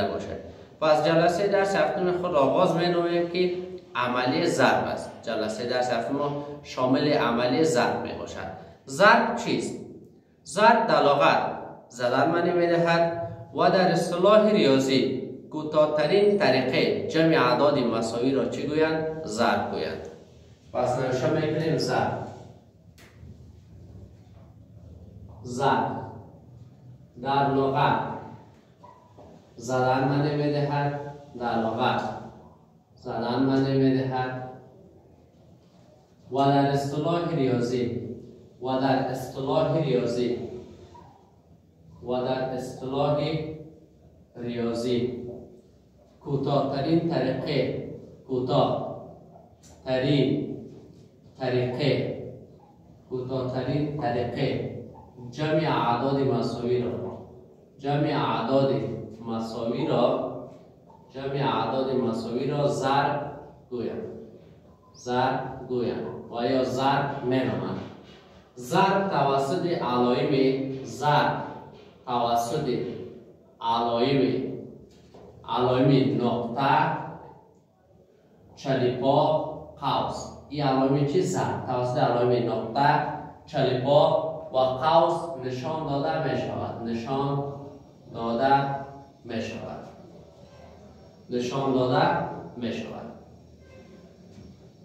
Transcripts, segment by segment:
باشد. پس جلسه درس هفتم خود آغاز می‌نماییم که عملی ضرب است. جلسه درس هفتم شامل عملی ضرب می باشد. ضرب چیست؟ ضرب در لغت زدن معنی می‌دهد و در اصطلاح ریاضی کوتاه‌ترین طریقه جمع اعداد مساوی را چی گویند؟ ضرب گویند. پس نوشته می‌کنیم ضرب. ضرب در لغت زدن معنی می‌دهد، در لغت زدن معنی می‌دهد و در اصطلاح ریاضی کوتاه‌ترین طریقه جمع اعداد مساوی را ضرب گویند و یا ضرب می‌نامند. ضرب توسط علائم نقطه، چلیپا، قوس. این علائم چی؟ ضرب توسط علائم نقطه، چلیپا و قوس نشان داده می شود.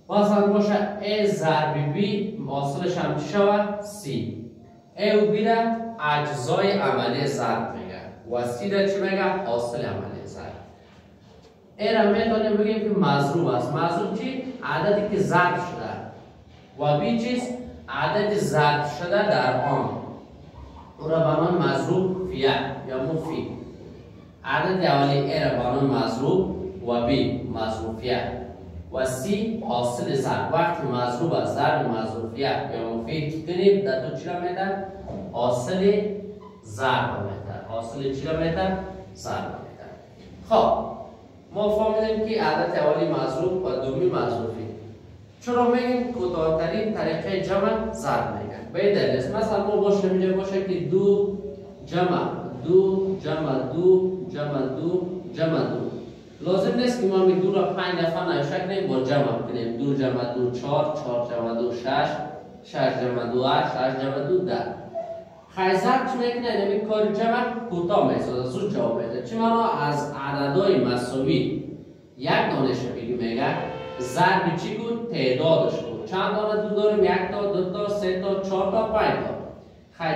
مثلا باشه ای ضرب بی حاصلش هم چی شود؟ سی. ای و بی را اجزای عملی ضرب میگه و سی را چی میگه؟ حاصل عملی ضرب. ای را میتونیم بگیم که مضروب است. مضروب چی؟ عددی که ضرب شده. و بی چیست؟ عدد ضرب شده در آن. او را به نام مضروب فیه یا مفید. عدد اولی ای را به نام مضروب و بی مضروفیه و سی حاصل ضرب. وقتی مضروب از ضرب مضروفیه یا مفید کنیم در تو چی را میدن؟ حاصل ضرب میدن. خب ما فهمیدیم که عدد اولی مضروب و دومی مضروفی. چرا میگیم کوتاه‌ترین طریقه جمع ضرب میگن؟ به این دلیل است. مثلا ما باشه اینجا باشه که دو جمع دو. لازم نیست که ما می دو را 5 دفعه نوشته کنیم با جمع کنیم. 2 جمع 2 4، 4 جمع 2 6، 6 جمع 2 8، 8 جمع 2 10. ضرب چی میکنه؟ اینمی کار جمع کوتاه میسازه، زود جواب میده. چی معنا؟ از عددهای مساوی یک دانش میگه ضرب چی بود؟ تعدادش بود. چند دانه دو داریم؟ 1 تا، 2 تا، 3 تا، 4 تا، 5 تا.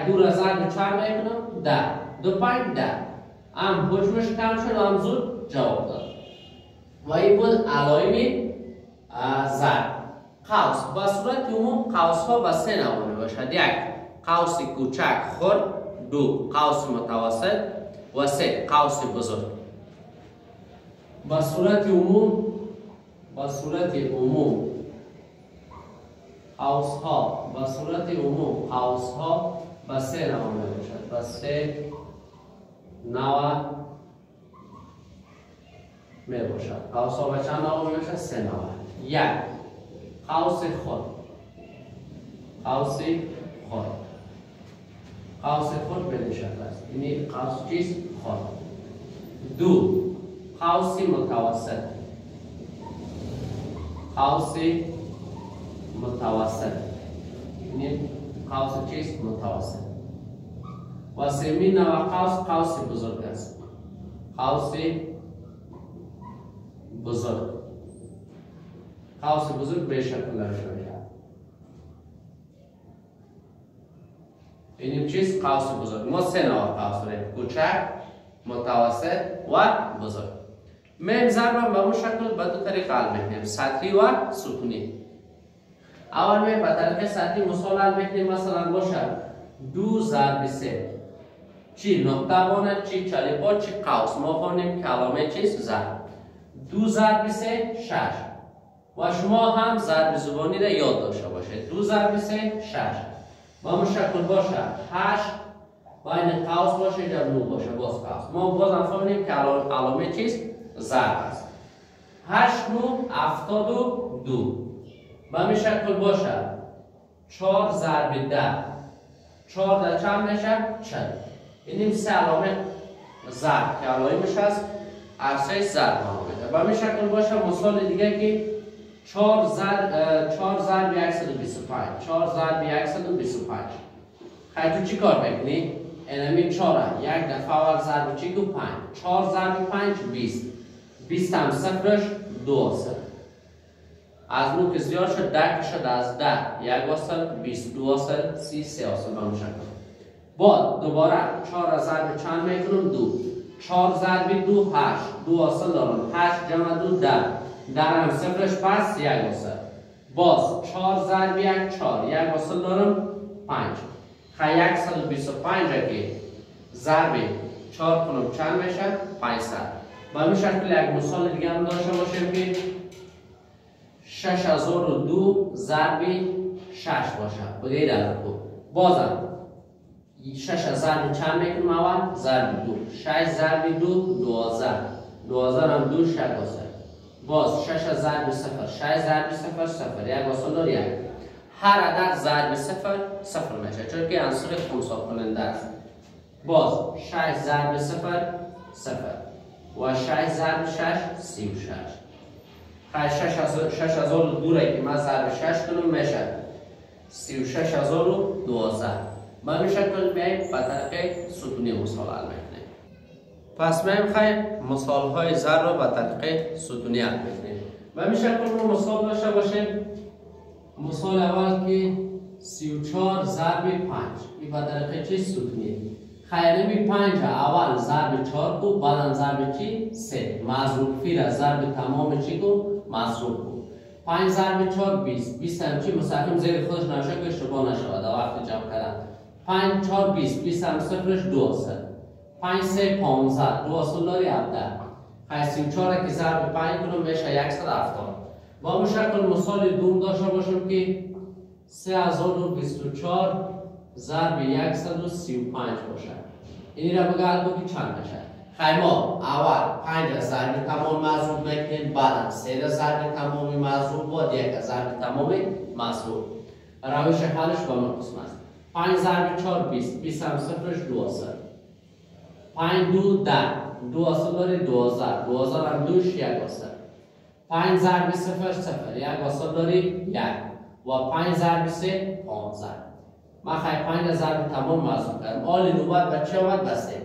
دو را ضرب چند میکنم؟ 10. 2 5 10. هم حجمش کم شد، هم زود جواب داد. و این بود علائم ضرب. قوس به صورت عموم قوس ها به 3 نوع می باشد. 1 قوس کوچک خرد، 2 قوس متوسط و 3 قوس بزرگ. به صورت عموم قوس ها به 3 نوع می باشد. به 3 نوع می باشد. قوس ها به چند نوع می باشد؟ 3 نوع. 1 قوس خرد. قوس خرد به این شکل است. این قوس چیست؟ خرد. 2 قوس متوسط. این قوس چیست؟ متوسط. و سومین نوع قوس بزرگ است. قوس بزرگ به شکل نوشته. اینیم چیست؟ قوس بزرگ. ما 3 نوع قوس داریم: کوچک، متوسط و بزرگ. میم ضرب به اون شکل به 2 طریق حل میکنیم: سطحی و سکونی. اول میم به طریق سطحی مثال حل میکنیم. مثلا باشه 2 ضرب 3 چی نقطه بانه، چی چلیپا، چی قوس. ما فهمیدیم که علامه چیست؟ ضرب. 2 ضرب 3 6. و شما هم ضرب زبانی را یاد داشته باشید. 2 ضرب 3 6. با همون شکل باشه 8 بین قوس باشه در 9 باشه باز قوس. ما باز هم فهمیدیم که علامه چیست؟ ضرب است. 8 9 72. به همین شکل باشه 4 ضرب 10 4 در چند میشه؟ 40. اینیم سه علامه ضرب که علائمش هست عرصه ضرب ما میده. به همین شکل باشه مثال دیگه که 4 ضرب 125 4 ضرب 125. خیلی تو چی کار میکنی؟ اینمی 4 یک دفعه اول ضرب چی کو 5 4 ضرب 5 20 20 هم صفرش 2 اصل از نو که زیاد شد 10 شد از 10 یک اصل 20 2 اصل 30 3 اصل به اون شکل. بعد دوباره 4 ضرب چند میکنم 2 4 ضرب 2 8 2 اصل دارم 8 جمع 2 10 درم صفرش پس یک اصل باز 4 ضرب 1 4 یک اصل دارم 5 خیلی 125 که ضرب 4 کنم چند میشه 500. به همین شکل یک مثال دیگه هم داشته باشیم که 6002 ضرب 6 باشه بگید از کو بازم 6 ضرب چند میکنم اول ضرب 2 6 ضرب 2 12 12 هم 2 6 باشه باز 6 ضرب 0 6 ضرب 0 0 یک اصل دار یک هر عدد ضرب 0 0 میشه چون که عنصر خنثی کننده است. باز 6 ضرب 0 0 و 6 ضرب 6 36 6002 را که من ضرب 6 کنم میشه 36012. به همین شکل میایم به طریق ستونی مثال حل میکنیم. پس میایم خیلی مثال های ضرب را به طریق ستونی حل میکنیم. به همین شکل ما مثال داشته باشیم. مثال اول که 34 ضرب 5 این به طریق چی ستونی خیلی 5 اول ضرب 4 کو بعدا ضرب چی 3 مضروب فی را ضرب تمام چی کو مضروب کو 5 ضرب 4 20 20 هم چی مستقیم زیر خودش نشه که اشتباه نشود وقتی جمع کردن 5 4 20 20 هم صفرش 2 اصل 5 3 15 2 اصل داری 17 خیلی 34 که ضرب 5 کنم میشه 170. با همین شکل مثال دوم داشته باشم که 3024 ضرب 135 باشه. این را بگرد که چند میشه؟ خیلی ما اول 5 ضرب تمام مضروب میکنیم بعد 3 ضرب تمامی مضروب بعد 1 ضرب تمامی مضروب. روش حلش با من قسم است. 5 ضرب 4 20 20 هم صفرش 2 اصل 5 2 10 2 اصل داری 12 12 هم 2 1 اصل 5 ضرب 0 0 یک اصل داری 1 و 5 ضرب 3 15. من خیلی 5 ضرب تمام مضروب کردم. آل نوبت به چی آمد بسته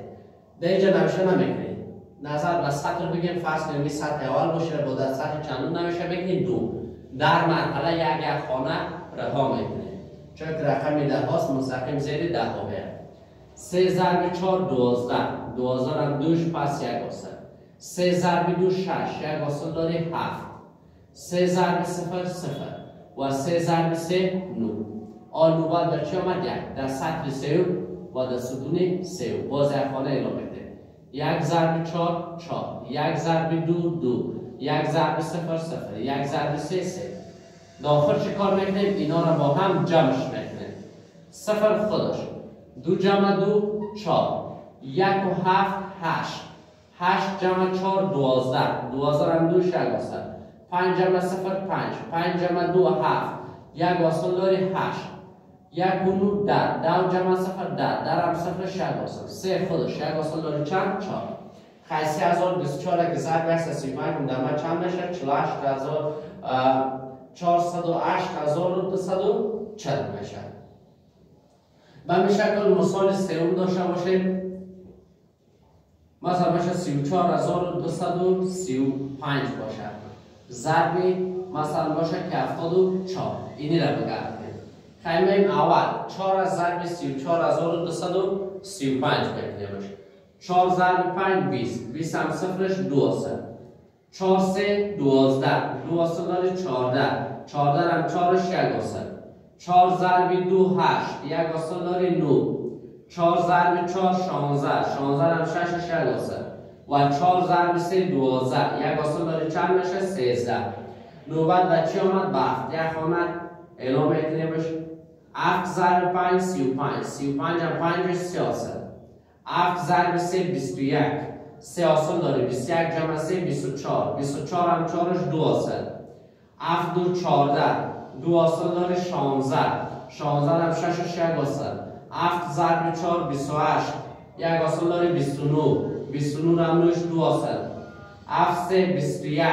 در اینجا نمیشه نمیکنید نظر به سطر بگیم فرض کنیم سطر اول باشه با در سطر چندون نمیشه بگیم 2 در مرحله یک خانه رها میکنیم چون که رقم 10 هاست مستقیم زیر 10 ها بیاد 3 ضرب 4 12 12 هم 2 پس 1 اصل 3 ضرب 2 6 1 اصل داری 7 3 ضرب 0 0 و 3 ضرب 3 9 آل نوبت در چی آمد 1 در سطر 3 و در ستون 3 باز یک خانه اعلام میده 1 ضرب 4 4 1 ضرب 2 2 1 ضرب 0 0 1 ضرب 3 3 داخل چه کار میکنیم اینا را با هم جمعش میکنیم 0 خودش 2 جمع 2 4 1 و 7 8 8 جمع 4 12 12 هم 2 6 اصل 5 جمع 0 5 5 جمع 2 7 1 اصل داری 8 1 و 9 10 10 جمع 0 10 در هم 0 6 اصل 3 خودش 1 اصل داری چند 4 خیلی 3024 که ضرب 135 در من چند میشه 408,240 میشه. به همین شکل مثال سوم داشته باشیم. مثلا باشه 34235 باشه ضرب مثلا باشه که 74 اینی را بگردیم خیلی اول 4 از ضرب 34235 بکنیم باشه 4 ضرب 5 20 20 هم صفرش 2 اصل 4 3 12 2 اصل داری 14 14 هم 4 6 اصل 4 ضرب 2 8 1 اصل داری 9 4 ضرب 4 16 16 هم 6 6 اصل و 4 ضرب 3 12 یک اصل داری چند میشه 13 نوبت به چی آمد به 7 یک آمد اعلام میکنیم باشه 7 ضرب 5 35 35 هم 5 3 اصل 7 ضرب 3 21 3 اصل داری 21 جمع 3 24 24 هم 4 2 اصل 7 2 14 2 اصل داری 16 16 هم 6 6 اصل 7 ضرب 4 28 یک اصل داری 29 29 هم 2 اصل 7 3 21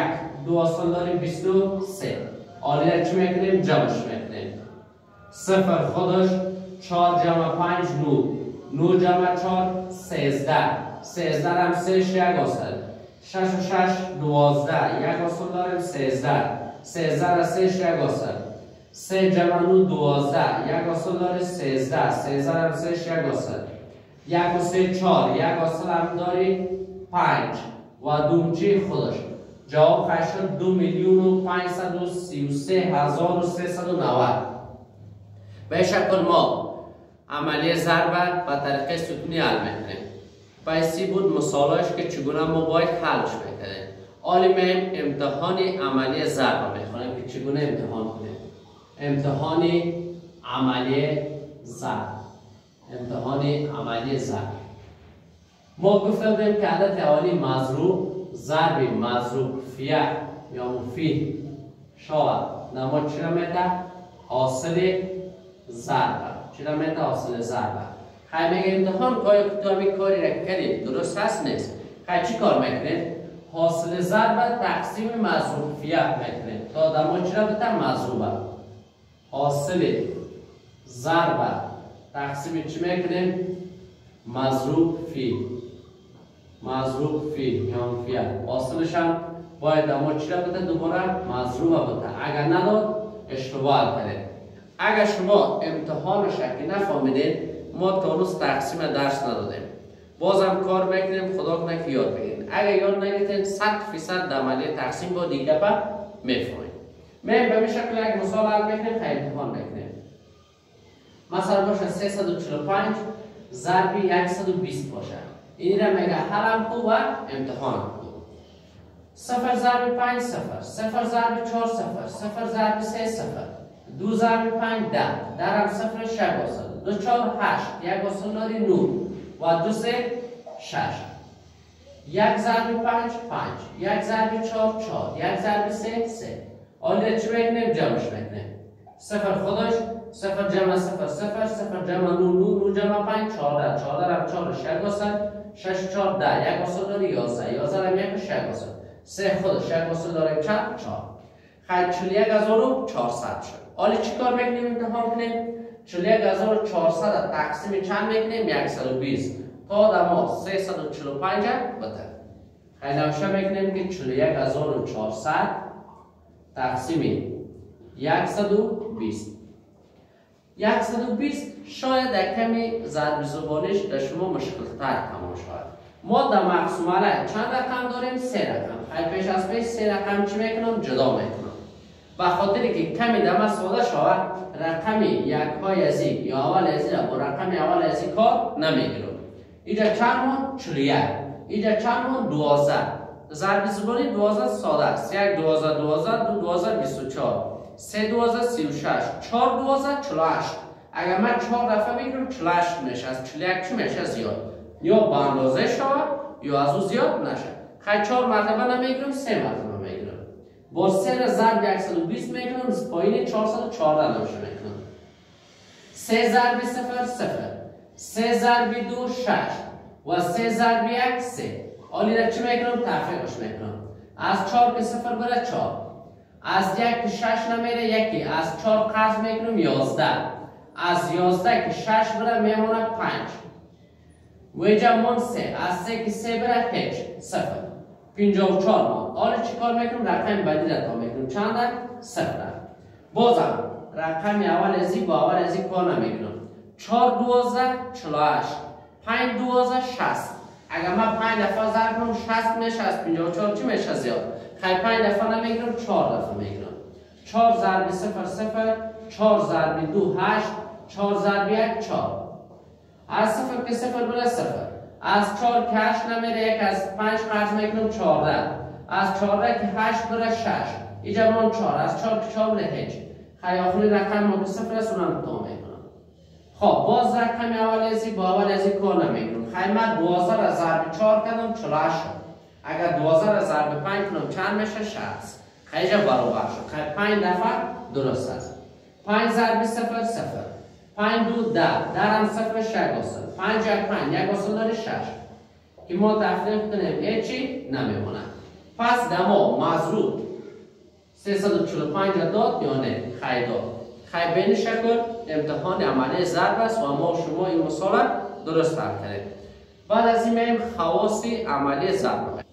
2 اصل داریم 23 آلی را چی میکنیم؟ جمعش میکنیم صفر خودش 4 جمع 5 9 جمع 4 13 13 هم 3 یک اصل 6 و 6 12 یک اصل داریم 13 را 3 یک اصل 3 جمع 9 12 یک اصل داریم 13 هم 3 یک اصل 1 و 3 4 یک اصل هم داریم 5 و دومچه خودش جواب خواهد شد 2,533,390 به شکل ما عملیه ضرب به طریق ستونی حل میکنیم پیسی بود مثالش که چگونه ما باید حلش میکنیم حالا میم امتحان عملیه ضرب میخونیم که چگونه امتحان کنیم امتحان عملیه ضرب ما گفتم که عدد اولی مضروب ضرب مضروب فیه یا مفید شود نما چرا میده؟ حاصل ضربه خیلی میگه امتحان کتابی کاری را کردیم درست هست نیست خیلی چی کار میکنیم؟ حاصل ضربه تقسیم مضروب فیه میکنیم تا نما چرا بده؟ مضروبه حاصل ضربه تقسیم چی میکنیم؟ مضروب فی یا فیه حاصلش هم باید اما چی را بده دوباره مضروبه بده اگر نداد اشتباه کرده اگر شما امتحانش که نفهمیدین ما تا روز تقسیم درس ندادیم بازم کار میکنیم خدا کنه که یاد بگیرین اگر یاد نگیرین 100% عملیه تقسیم با دیگه با میفهمید من به شکل یک مثال حل میکنیم خیلی امتحان میکنیم مثلا باشه 345 ضرب 120 باشه این را میگه حلم خوب و امتحانم خوب 0 ضرب 5 0 0 ضرب 4 0 0 ضرب 3 0 2 ضرب 5 10 درم 0 6 اصل 2 4 8 یک اصل داری 9 و 2 3 6 1 ضرب 5 5 1 ضرب 4 4 1 ضرب 3 3 حالا چی میکنیم؟ جمعش میکنیم 0 خودش 0 جمع 0 0 0 جمع 9 جمع 5 14 14 هم 4 6 اصل 6 4 10 یک اصل داری 11 11 هم 1 6 اصل 3 خودش 1 اصل داریم چند 4 خیلی 41,400 شد حالا چی کار میکنیم امتحان کنیم 41,400 تقسیم چند میکنیم 120 تا دما 345 بده خیلی نوشه میکنیم که 41,400 تقسیم 120 شاید کمی ضرب زبانش در شما مشکل تر تمام شد ما در مقسومه چند رقم داریم 3 رقم خیلی پیش از پیش 3 رقم چی میکنم جدا میکنم به خاطر که کمی دم ساده شود رقم یک های از این یا اول از این با رقم اول از این کار نمیگیرم اینجا چند مون 41 اینجا چند مون 12 ضرب زبانی 12 ساده است 1 12 12 2 12 24 3 12 36 4 12 48 اگر من 4 دفعه بگیرم 48 میشه از 41 چی میشه زیاد یا به اندازه شود یا از او زیاد نشه خیلی 4 مرتبه نمیگیرم 3 مرتبه میگیرم با 3 ضرب 120 میکنم از پایین 414 نمیشه میکنم 3 ضرب 0 0 3 ضرب 2 6 و 3 ضرب 1 3 حالی را چی میکنم تفریقش میکنم از 4 که 0 بره 4 از 1 که 6 نمیره یکی از 4 قرض میکنم 11 از 11 که 6 بره میمونه 5 ویجا من 3 از 3 که 3 بره هیچ 0 54 ما حالا چی کار میکنم رقم بعدی را تا میکنم چند 0 بازم رقم اول ازی با اول ازی کار نمیکنم 4 12 48 5 12 60 اگر من 5 دفعه ضرب کنم 60 میشه از 54 چی میشه زیاد خیلی 5 دفعه نمیگیرم 4 دفعه میگیرم 4 ضرب 0 0 4 ضرب 2 8 4 ضرب 1 4 از 0 که 0 بره 0 از 4 که 8 نمیره 1 از 5 قرض میکنم 14 از 14 که 8 بره 6 اینجا من 4 از 4 که 4 بره هیچ خیلی آخری رقم ما که 0 است اونم تا میکنم خب باز رقم اول ازی با اول ازی کار نمیکنم خیلی من 12 را ضرب 4 کردم 48 شد اگر 12 را ضرب 5 کنم چند میشه 60 خیلی برابر شد خیلی 5 دفعه درست است 5 ضرب 0 0 5 2 10 درم 0 6 اصل 5 1 5 یک اصل داره 6 که ما تفریق کنیم هیچی نمیمونه پس دما مضروب 345 داد یا نه؟ خیلی داد. خیلی به این شکل امتحان عملی ضرب است و ما شما این مثال درست حل کردیم. بعد از این میایم خواص عملی ضرب.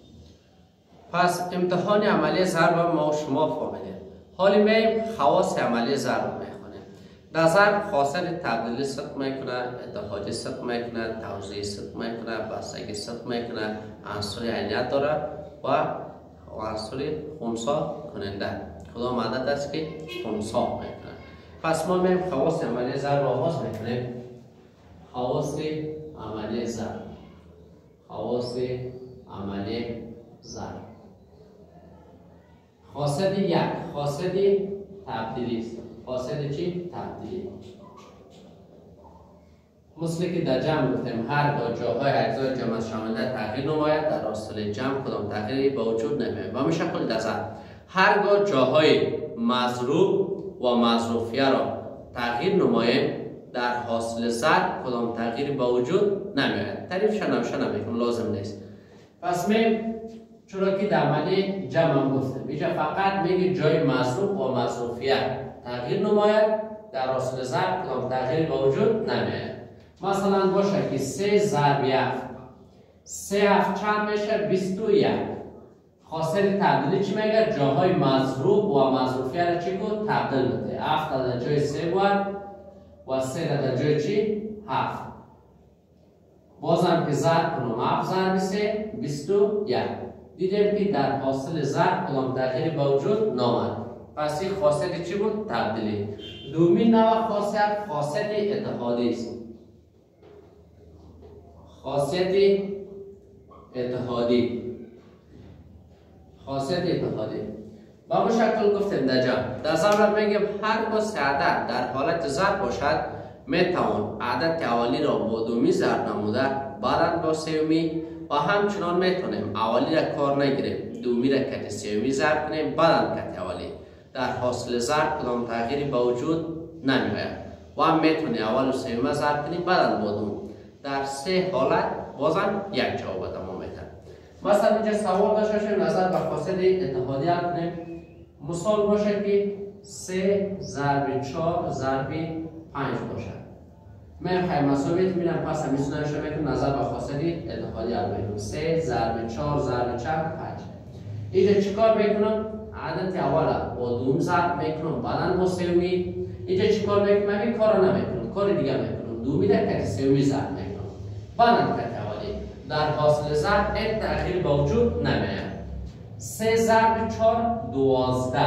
پس امتحان عملی ضرب ما شما فهمیدیم. حالا میایم خواص عملی ضرب میخونیم. در ضرب خاصیت تبدیلی صدق میکنه، اتحادی صدق میکنه، توزیعی صدق میکنه، بستگی صدق میکنه، عنصر عینیت داره و عنصر خنثی کننده. کدام عدد است که خنثی میکنه. پس ما میایم خواص عملی ضرب آغاز میکنیم. خواص عملی ضرب. خواص عملی ضرب. خاصیت یک، خاصیت تبدیلی است. خاصیت چی؟ تبدیلی. مثل که در جمع گفتیم هرگاه جاهای اجزای جمع شامل تغییر نماید، در حاصل جمع کدام تغییری به وجود نمیاد. و همین شکل در ضرب هرگاه جاهای مضروب و مضروفیه را تغییر نماییم، در حاصل ضرب کدام تغییری به وجود نمیاد. تعریفش نمیکنم، لازم نیست. پس میم چرا که در عملی جمع هم گفتیم اینجا فقط میگه جای مضروب و مضروفیه تغییر نماید، در حاصل ضرب کدام تغییری به وجود نمیاد. مثلا باشه که 3 ضرب 1، 3 7 چند میشه؟ 21. خاصیت تبدیلی چی میگه؟ جاهای مضروب و مضروفیه را چی کن؟ تبدیل بده. 7 در جای 3 بود و 3 در جای چی؟ 7. بازم که ضرب کنم 7 ضرب 3 21. دیدیم که در حاصل ضرب کدام تغییری به وجود نامد. پس این خاصیت چی بود؟ تبدیلی. دومین نوع خاصیت اتحادی است. خاصیت اتحادی. خاصیت اتحادی با همون شکل گفتیم در ضرب میگیم هرگاه سه عدد در حالت ضرب باشد میتوان عدد اولی را با دومی ضرب نموده بعدا با سومی و همچنان میتونیم اولی را کار نگیریم دومی را کت سومی ضرب کنیم بعدا کت اولی. در حاصل ضرب کدام تغییری به وجود نمیآید و هم میتونیم اول و سوم ضرب کنیم بعدا با دوم. در سه حالت بازم یک جواب تمام میتونه. مثلا اینجا سوال داشته باشیم نظر به خاصیت اتحادی حل کنیم. مثال باشه که 3 ضرب 4 ضرب 5 باشه. من خیلی مساویت میرم پس هم میتونم شما میکنم نظر به خاصیت اتحادی حل کنیم. 3 ضرب 4 ضرب 5. اینجا چیکار میکنم؟ عدد اول با دوم ضرب میکنم بعدا با سومی. اینجا چیکار میکنم؟ این کارو نمیکنم، کار دیگه میکنم. دومی در کت سومی ضرب میکنم بعدا کت اولی. در حاصل ضرب این تأخیر با وجود نمیاد. 3 ضرب 4 12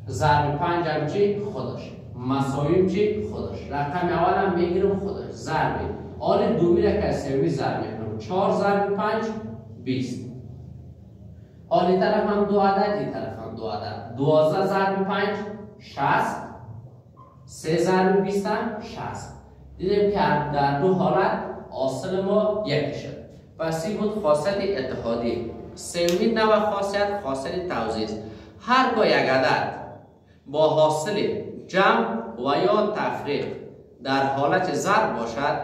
ضرب 5 هم چی؟ خودش. مساویم چی؟ خودش. رقم اول هم میگیرم خودش. ضرب آن دومی را که سومی ضرب میکنم. 4 ضرب 5 20. آن طرف هم دو عدد، این طرف هم دو عدد. 12 ضرب 5 60. 3 ضرب 20 هم 60. دیدیم که در دو حالت حاصل ما یکی شد. پس این بود خاصیت اتحادی. سومین نوع خاصیت خاصیت توزیع است. هرگاه یک عدد با حاصل جمع و یا تفریق در حالت ضرب باشد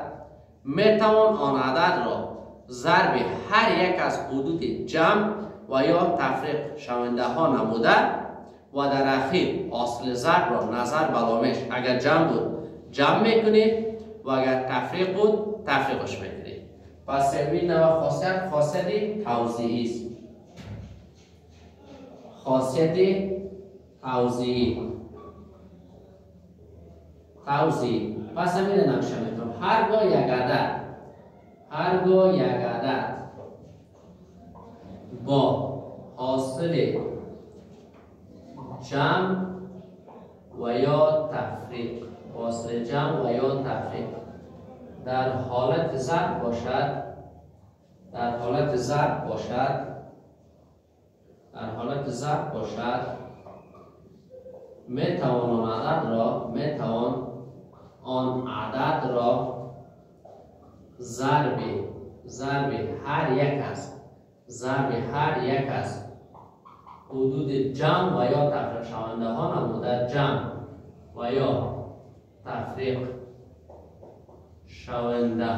میتوان آن عدد را ضرب هر یک از حدود جمع و یا تفریق شونده ها نموده و در اخیر حاصل ضرب را نظر بلامش اگر جمع بود جمع میکنید و اگر تفریق بود تفریقش میکنید. پس سومین نوع خاصیت خاصیت توزیعی است. خاصیت توزیعی. پس همین نقشه میکنم. هرگاه یک عدد با حاصل جمع و یا تفریق در حالت ضرب باشد میتوان آن عدد را ضرب هر یک از حدود جمع و یا تفریق شونده ها نموده جمع و یا تفریق شونده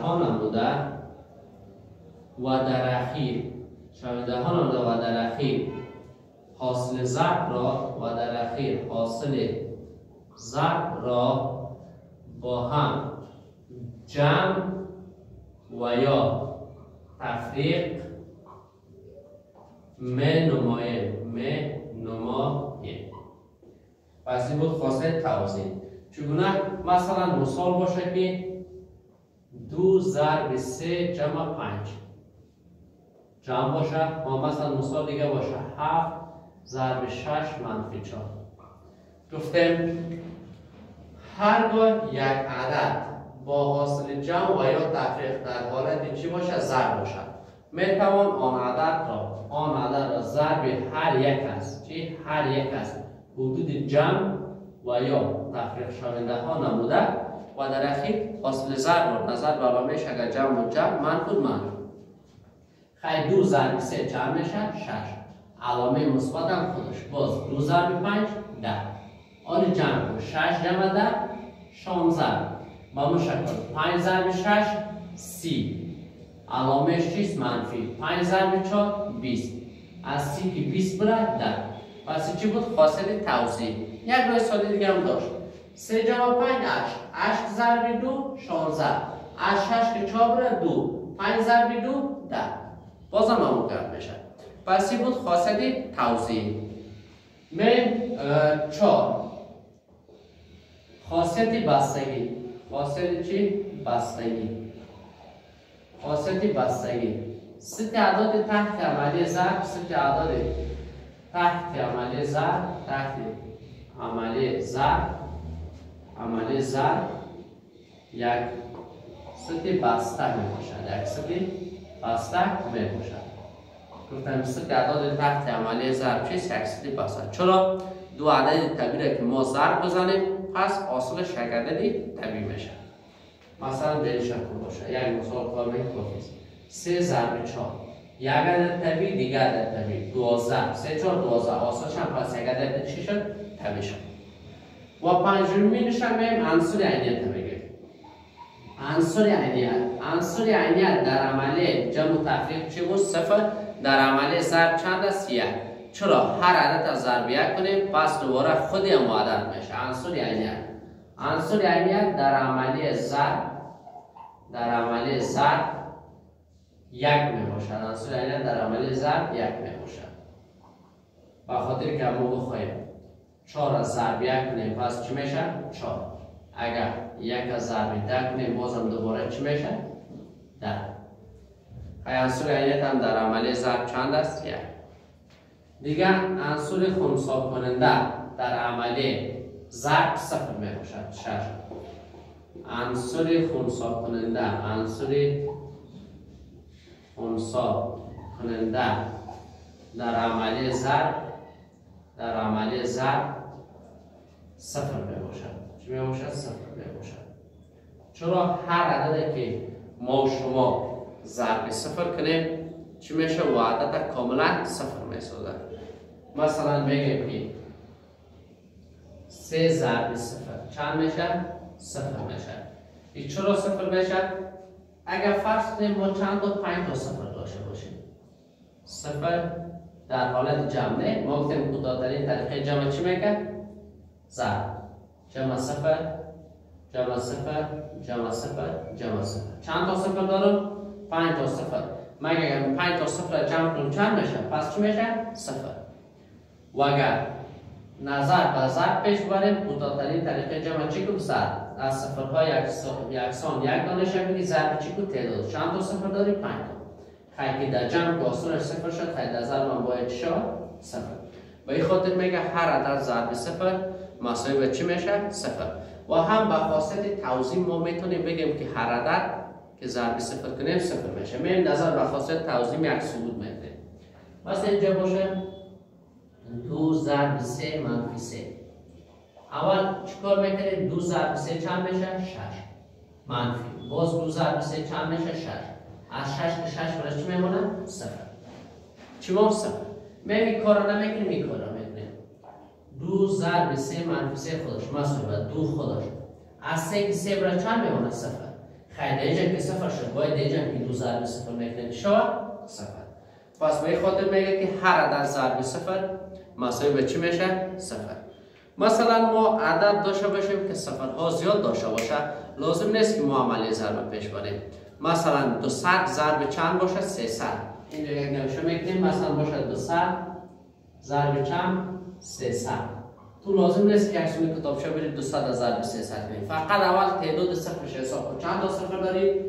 ها نموده و در اخیر شونده ها نموده و در اخیر حاصل ضرب را و در اخیر حاصل ضرب را با هم جمع و یا تفریق نماییم. پس این بود خاصه توزیع. چگونه؟ مثلا مثال باشه که 2 ضرب 3 جمع 5 جمع باشه، و مثلا مثال دیگه باشه 7 ضرب 6 منفی 4. گفتیم هرگاه یک عدد با حاصل جمع و یا تفریق در حالت چی باشه؟ ضرب باشه، میتوان آن عدد را ضرب هر یک است هر یک است حدود جمع و یا تفریق شونده ها نموده و در اخیر حاصل ضرب را نظر به علامه‌اش اگر جمع و جمع منفی خیلی 2 ضرب 3 جمع میشه 6 علامه مثبت هم خودش باز 2 ضرب 5 10 آن جمع کن 6 جمع 10 16 با اون شکل 5 ضرب 6 30 علامه‌اش چیست؟ منفی 5 ضرب 4 20 از 30 که 20 بره 10. پس چی بود؟ حاصل توزیع. یک راه ساده دیگه هم داشت 3 جمع 5 8 8 ضرب 2 16 از 6 که 4 بره 2 5 ضرب 2 10 بازم همون کرد میشه. پس این بود حاصل توزیع. من 4 خاصیت بستگی. خاصیت چی؟ بستگی. خاصیت بستگی 3 تعداد تحت عملی ضرب 3 تعداد تحت عملی ضرب عملی ضرب یک سطح بسته می باشد. یک سطح بسته می باشد. گفتم 3 تعداد تحت عملی ضرب چیست؟ یک سطح بسته. چرا؟ 2 عدد طبیعی که ما ضرب بزنیم پس حاصلش یک عدد طبیعی میشه. مثلا به این شکل باشه. یک مثال کار میکنیم 3 ضرب 4 یک عدد طبیعی دیگر عدد طبیعی 12 3 4 12 حاصلش هم پس یک عدد چی شد؟ طبیعی شد. و پنجمینش هم میگیم عنصر عینیت میگیم. عنصر عینیت در عمل جمع و تفریق چی بود؟ 0. در عمل ضرب چند است؟ 1. چرا؟ هر عدد از ضرب 1 کنیم پس دوباره خود هم عدد میشه. عنصر عینیت در عمل ضرب 1 می باشد. عنصر عینیت در عمل ضرب 1 می باشد. به خاطر که ما بخواهیم 4 از ضرب 1 کنیم پس چی میشه؟ 4. اگر 1 از ضرب 10 کنیم بازم دوباره چی میشه؟ 10. عنصر عینیت هم در عمل ضرب چند است؟ 1. دیگه عنصر خنثی کننده در عمل ضرب 0 می باشد. 6. عنصر خنثی کننده در عمل ضرب 0 می باشد. چی می باشد؟ 0 می باشد. چرا؟ هر عددی که ما و شما ضرب 0 کنیم چی میشه؟ و عدد کاملا 0 می سازد. مثلا بگیم که 3 ضرب 0 چند میشه؟ 0 میشه. این چرا 0 میشه؟ اگر فرض کنیم ما چند تا 5 تا 0 داشته باشیم 0 در حالت جمع نه، ما گفتیم کوتاه‌ترین طریقه جمع چی میگه؟ ضرب. جمع 0 جمع 0 جمع 0 جمع 0. چند تا 0 دارم؟ 5 تا 0. مگه اگر 5 تا 0 جمع کنیم چند میشه؟ پس چی میشه؟ 0. و اگر نظر به ضرب پیش بریم کوتاه‌ترین طریقه جمع چی کو؟ ضرب. از صفرهای یکسان یک دانه شد ضرب چی کو؟ تعداد. چند تا 0 داریم؟ 5 تا. خیلی در جمع که آسانش 0 شد خیلی در ضرب هم باید شد 0. به این خاطر میگه هر عدد ضرب 0 مساوی به چی میشه؟ 0. و هم به خاصیت توزیع ما میتونیم بگیم که هر عدد که ضرب 0 کنیم 0 میشه. میگیم نظر به خاصیت توزیع یک ثبوت میده. مثلا اینجا باشه 2 ضرب 3 منفی 3. اول چیکار میکنیم؟ 2 ضرب 3 چند میشه؟ 6 منفی. باز 2 ضرب 3 چند میشه؟ 6. از 6 تا 6 برای چی میمونه؟ 0. چی ما 0. این کارا نمیکنیم، این کارا میکنیم. 2 ضرب 3 منفی 3 خودش مساوی به 2 خودش. از 3 که 3 برای چند میمونه؟ 0. خیلی اینجا که صفر شد باید اینجا این دو ضرب صفر میکنه شود صفر. پس به خاطر میگه که هر عدد ضرب صفر مساوی به چی میشه؟ صفر. مثلا ما عدد داشته باشیم که صفرها زیاد داشته باشه، لازم نیست که ما عملی ضرب پیش بریم. مثلا 200 ضرب چند باشه؟ 300. اینجا یک نوشته میکنیم مثلا باشه 200 ضرب چند؟ 300. تو لازم نیست که اکسون کتابچه برید 200 ضرب 300 کنید. فقط اول تعداد صفرش حساب کن. چند تا صفر داری؟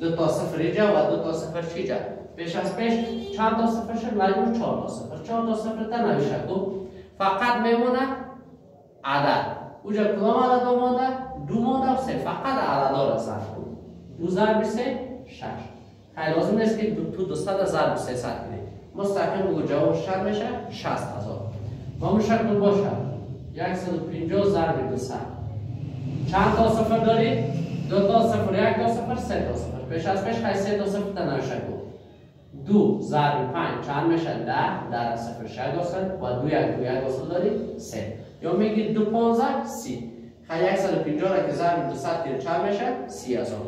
2 تا صفر اینجا و 2 تا صفر اینجا. پیش از پیش چند تا صفر شد؟ مجموع 4 تا صفر. 4 تا صفر تا نوشته کن. فقط میمونه عدد. اونجا کدام عدد مونده؟ 2 مونده و 3. فقط عددا را ضرب کن. 2 ضرب 3 6. خیلی لازم نیست که تو 200 ضرب 300 کنید. مستقیم بگو جوابش چند میشه؟ 60000. با اون شکل باشه 150 ضرب 200. چند تا صفر داری؟ 2 تا صفر، 1 تا صفر، 3 تا صفر. پیش از پیش 3 تا صفر تا نوشته کن. 2 ضرب 5 چند میشه؟ 10. 10 صفر 6 و 2 1 داری 3. یا میگی 2 15 30. 150 را که ضرب 200 چند میشه؟ 30000.